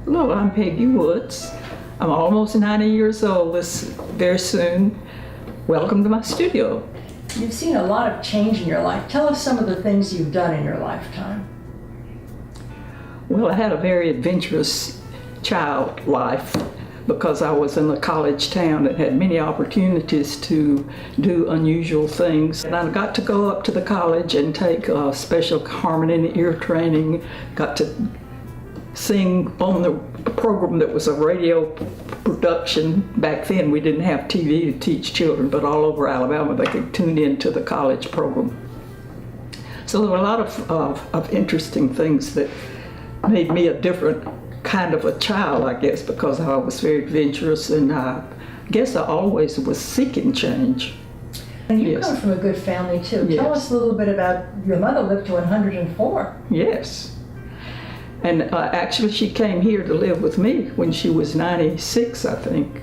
Hello, I'm Peggy Woods. I'm almost 90 years old very soon. Welcome to my studio. You've seen a lot of change in your life. Tell us some of the things you've done in your lifetime. Well, I had a very adventurous child life because I was in a college town that had many opportunities to do unusual things. And I got to go up to the college and take special harmony and ear training, got to sing on the program that was a radio production. Back then we didn't have TV to teach children, but all over Alabama they could tune in to the college program. So there were a lot of interesting things that made me a different kind of a child, I guess, because I was very adventurous, and I guess I always was seeking change. And you come from a good family too. Yes. Tell us a little bit about your mother lived to 104. Yes. And actually she came here to live with me when she was 96, I think.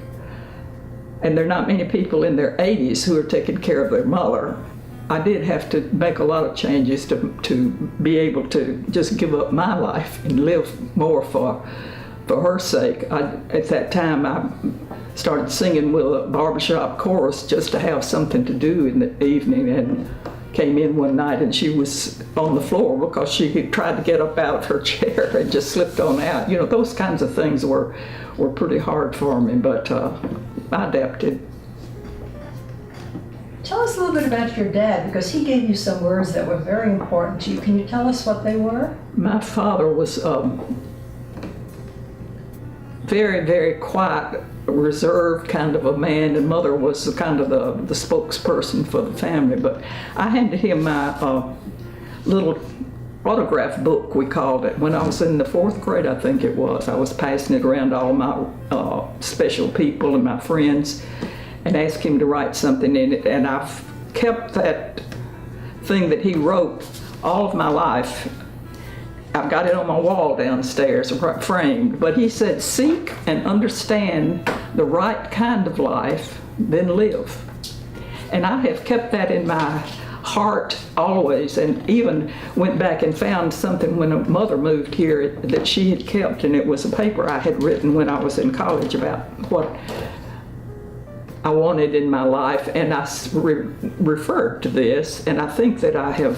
And there are not many people in their 80s who are taking care of their mother. I did have to make a lot of changes to be able to just give up my life and live more for her sake. At that time, I started singing with a barbershop chorus just to have something to do in the evening, and came in one night and she was on the floor because she had tried to get up out of her chair and just slipped on out. You know, those kinds of things were pretty hard for me, but I adapted. Tell us a little bit about your dad, because he gave you some words that were very important to you. Can you tell us what they were? My father was very, very quiet, reserved kind of a man, and mother was kind of the spokesperson for the family. But I handed him my little autograph book, we called it, when I was in the 4th grade, I think it was. I was passing it around to all my special people and my friends, and asked him to write something in it. And I've kept that thing that he wrote all of my life. I've got it on my wall downstairs, framed. But he said, "Seek and understand the right kind of life, then live." And I have kept that in my heart always, and even went back and found something when a mother moved here that she had kept, and it was a paper I had written when I was in college about what I wanted in my life, and I referred to this, and I think that I have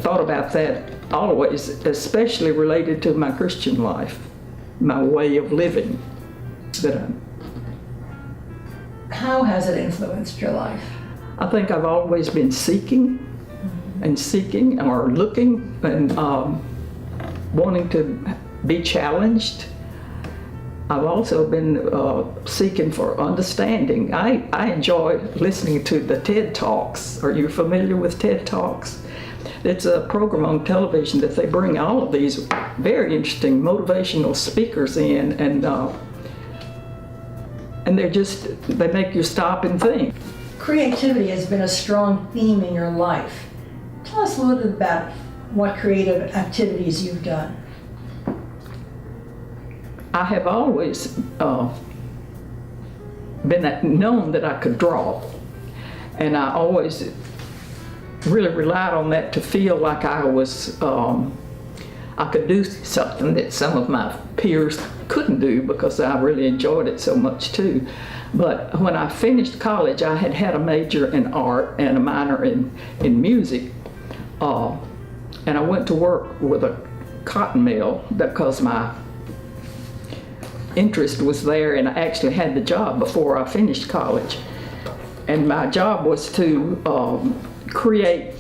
thought about that always, especially related to my Christian life, my way of living. How has it influenced your life? I think I've always been seeking and seeking, or looking and wanting to be challenged. I've also been seeking for understanding. I enjoy listening to the TED Talks. Are you familiar with TED Talks? It's a program on television that they bring all of these very interesting motivational speakers in, and they make you stop and think. Creativity has been a strong theme in your life. Tell us a little bit about what creative activities you've done. I have always been known that I could draw, and I always really relied on that to feel like I could do something that some of my peers couldn't do, because I really enjoyed it so much too. But when I finished college, I had a major in art and a minor in music, and I went to work with a cotton mill because my interest was there, and I actually had the job before I finished college. And my job was to create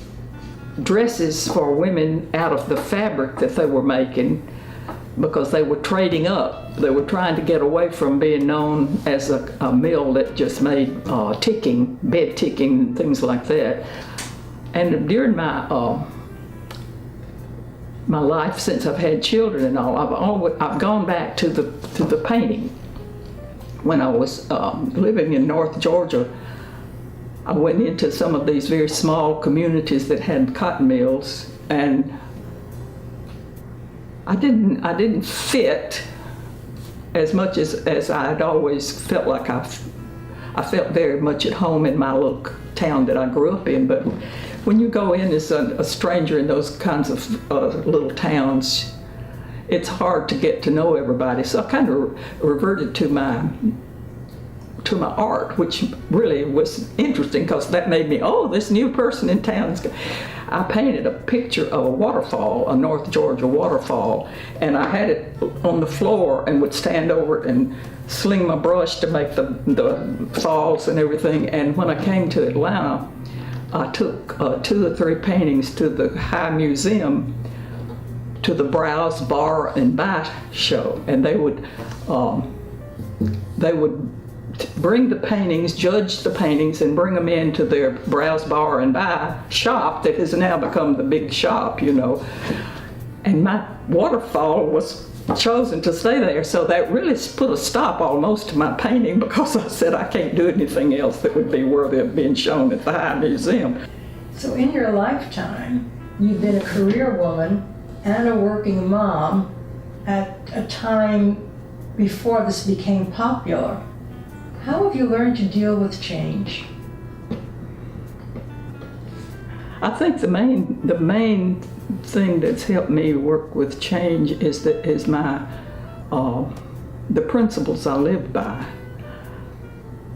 dresses for women out of the fabric that they were making, because they were trading up. They were trying to get away from being known as a mill that just made bed ticking and things like that. And during my life, since I've had children and all, I've gone back to the painting. When I was living in North Georgia, I went into some of these very small communities that had cotton mills, and I didn't fit as much as I'd always felt like I felt very much at home in my little town that I grew up in. But when you go in as a stranger in those kinds of little towns, it's hard to get to know everybody. So I kind of reverted to my art, which really was interesting because that made me, oh, this new person in town. I painted a picture of a waterfall, a North Georgia waterfall, and I had it on the floor and would stand over it and sling my brush to make the falls and everything. And when I came to Atlanta, I took 2 or 3 paintings to the High Museum, to the Browse Bar and Buy show, and they would bring the paintings, judge the paintings, and bring them into their Browse Bar and Buy shop that has now become the big shop, you know. And my waterfall was chosen to stay there, so that really put a stop almost to my painting, because I said I can't do anything else that would be worthy of being shown at the High Museum. So in your lifetime, you've been a career woman and a working mom at a time before this became popular. How have you learned to deal with change? I think the main thing that's helped me work with change is my the principles I live by.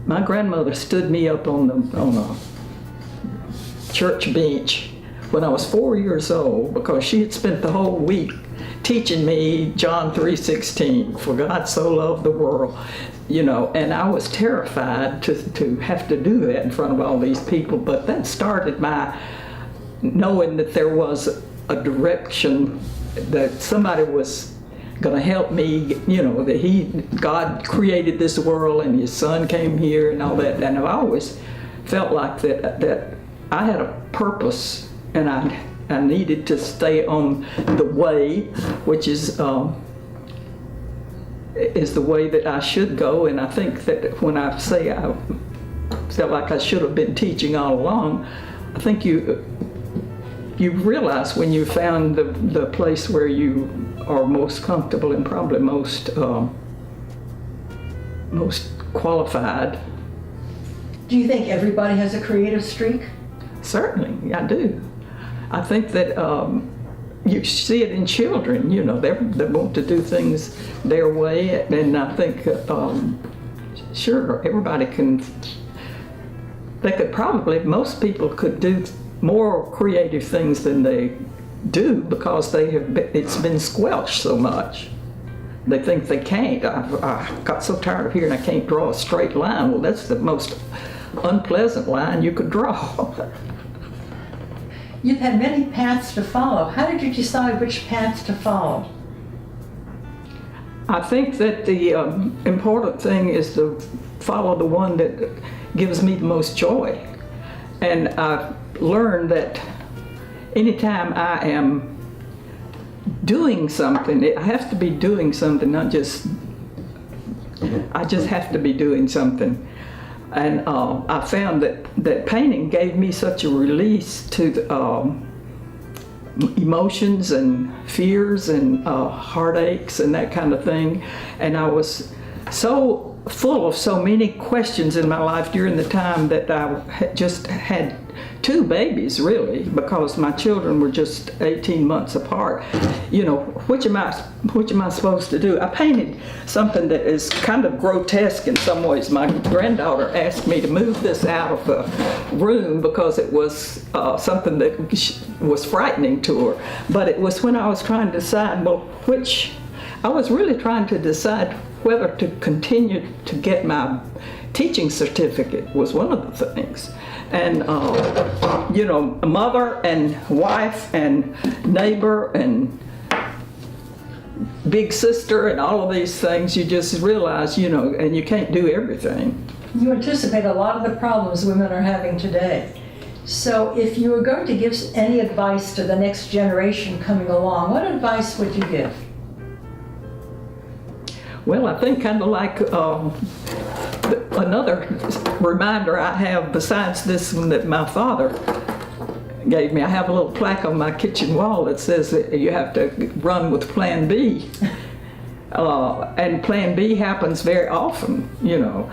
My grandmother stood me up on a church bench when I was 4 years old, because she had spent the whole week teaching me John 3:16, for God so loved the world, you know, and I was terrified to have to do that in front of all these people. But that started my knowing that there was a direction, that somebody was going to help me, you know, that God created this world and his son came here and all that. And I've always felt like that I had a purpose, and I needed to stay on the way, which is the way that I should go. And I think that when I say I felt like I should have been teaching all along, I think you realize when you found the place where you are most comfortable and probably most qualified. Do you think everybody has a creative streak? Certainly, I do. I think that you see it in children, you know, they want to do things their way, and I think, sure, everybody most people could do more creative things than they do, because it's been squelched so much. They think they can't. I got so tired of hearing I can't draw a straight line. Well, that's the most unpleasant line you could draw. You've had many paths to follow. How did you decide which path to follow? I think that the important thing is to follow the one that gives me the most joy. And I've learned that anytime I am doing something, I have to be doing something, I just have to be doing something. And I found that painting gave me such a release to emotions and fears and heartaches and that kind of thing. And I was so full of so many questions in my life during the time that I just had 2 babies, really, because my children were just 18 months apart. You know, which am I supposed to do? I painted something that is kind of grotesque in some ways. My granddaughter asked me to move this out of the room because it was something that was frightening to her. But it was when I was trying to decide, I was really trying to decide whether to continue to get my teaching certificate was one of the things. And, you know, mother and wife and neighbor and big sister and all of these things, you just realize, you know, and you can't do everything. You anticipate a lot of the problems women are having today. So if you were going to give any advice to the next generation coming along, what advice would you give? Well, I think kind of like another reminder I have besides this one that my father gave me. I have a little plaque on my kitchen wall that says that you have to run with Plan B. And Plan B happens very often, you know,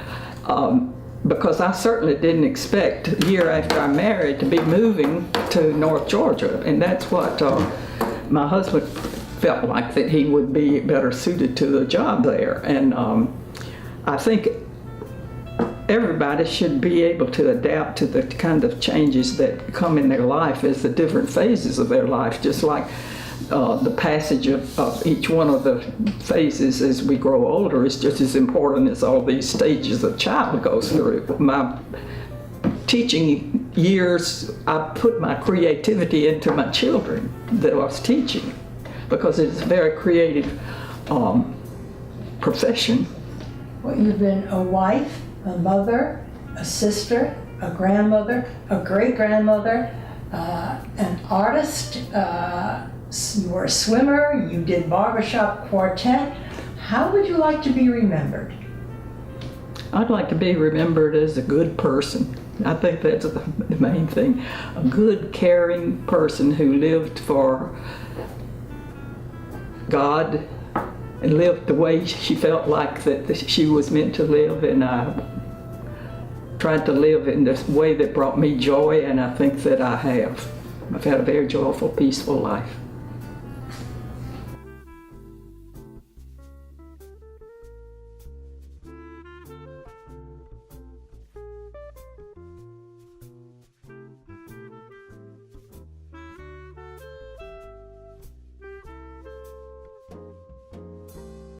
because I certainly didn't expect a year after I married to be moving to North Georgia. And that's what my husband felt like that he would be better suited to the job there. And I think everybody should be able to adapt to the kind of changes that come in their life as the different phases of their life, just like the passage of each one of the phases as we grow older is just as important as all these stages a child goes through. My teaching years, I put my creativity into my children that I was teaching, because it's a very creative profession. Well, you've been a wife, a mother, a sister, a grandmother, a great-grandmother, an artist, you were a swimmer, you did barbershop quartet. How would you like to be remembered? I'd like to be remembered as a good person. I think that's the main thing. A good, caring person who lived for God and lived the way she felt like that she was meant to live, and I tried to live in this way that brought me joy, and I think that I have. I've had a very joyful, peaceful life.